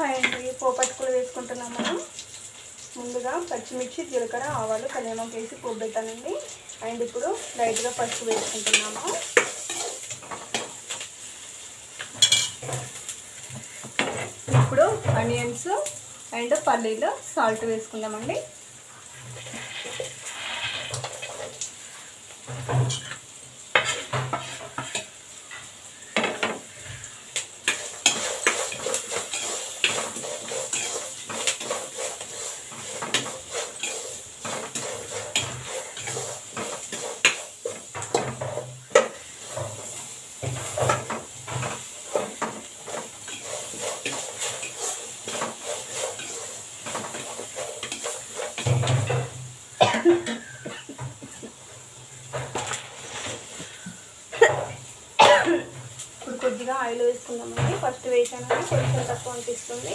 And పోపట్టుకులు వేసుకుంటున్నాం మనం. ముందుగా పచ్చిమిర్చి, జీలకర్ర, ఆవాలు, కళ్యామాకు వేసి పోపు పెట్టానండి. అండ్ ఇప్పుడు లైట్గా పసుపు వేసుకుంటున్నాము. ఇప్పుడు ఆనియన్స్ అండ్ పల్లీలు, సాల్ట్ వేసుకుందామండి. ఇప్పుడు కొద్దిగా ఆయిల్ వేసుకుందామండి. ఫస్ట్ వేసానండి, కొంచెం తక్కువ అనిపిస్తుంది.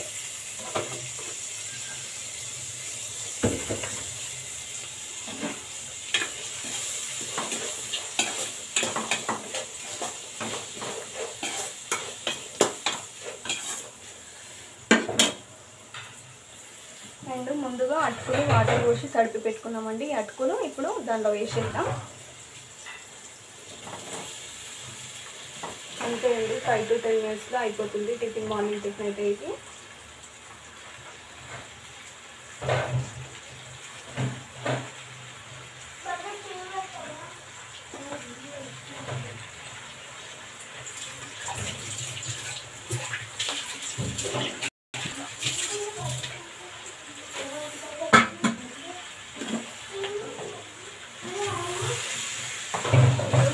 అండ్ ముందుగా అటుకులు వాటర్ పోసి తడిపి పెట్టుకున్నామండి. ఈ అటుకులు ఇప్పుడు దానిలో వేసేద్దాం. అంతే అండి, 5 to 10 minutesలో అయిపోతుంది టిఫిన్. మార్నింగ్ టిఫిన్ అయితే ఇది.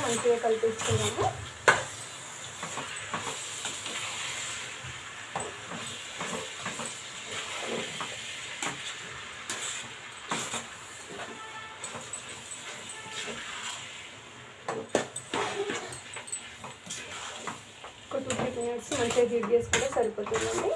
మంచిగా కలిపిస్తున్నాము. ఒక 2-3 minutes మంచిగా హీట్ చేసుకుంటే సరిపోతుందండి.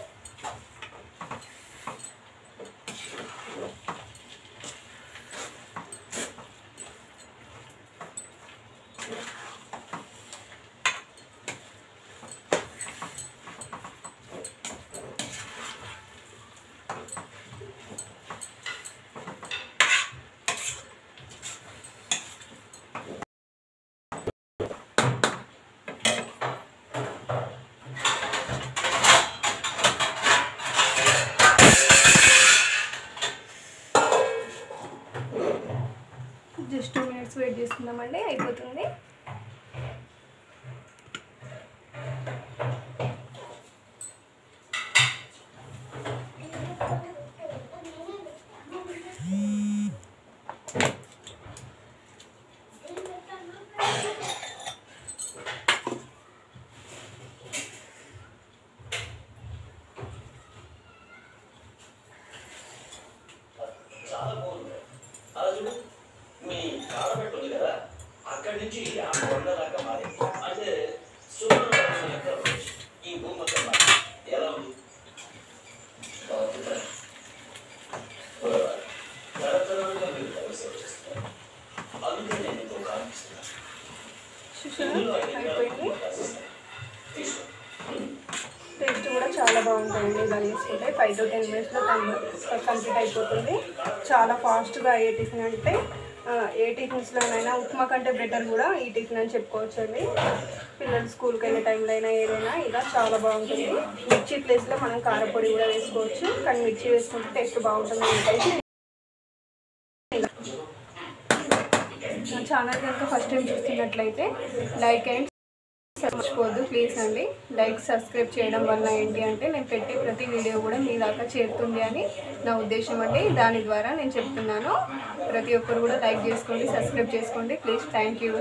జస్ట్ 2 minutes వెయిట్ చేసుకుందామండి, అయిపోతుంది. అయిపోయింది. టేస్ట్ కూడా చాలా బాగుంటుందండి ఇలా చేసుకుంటే. 5 to 10 minutesలో కంప్లీట్ అయిపోతుంది. చాలా ఫాస్ట్గా అయ్యే టిఫిన్ అంటే ఏ టిఫిన్స్లోనైనా ఉప్మా కంటే బెటర్ కూడా ఈ టిఫిన్ అని చెప్పుకోవచ్చు అండి. పిల్లలు స్కూల్కి వెళ్ళే టైంలో అయినా ఏదైనా ఇలా చాలా బాగుంటుంది. మిర్చి ప్లేస్లో మనం కారపొడి కూడా వేసుకోవచ్చు, కానీ మిర్చి వేసుకుంటే టేస్ట్ బాగుంటుంది. ఇంకైతే నా ఛానల్ కనుక ఫస్ట్ టైం చూస్తున్నట్లయితే లైక్ అండ్ మర్చిపోవద్దు ప్లీజ్ అండి. లైక్, సబ్స్క్రైబ్ చేయడం వల్ల ఏంటి అంటే నేను పెట్టే ప్రతి వీడియో కూడా మీ దాకా చేరుతుంది అని నా ఉద్దేశం అండి. దాని ద్వారా నేను చెప్తున్నాను. ప్రతి ఒక్కరు కూడా లైక్ చేసుకోండి, సబ్స్క్రైబ్ చేసుకోండి ప్లీజ్. Thank you.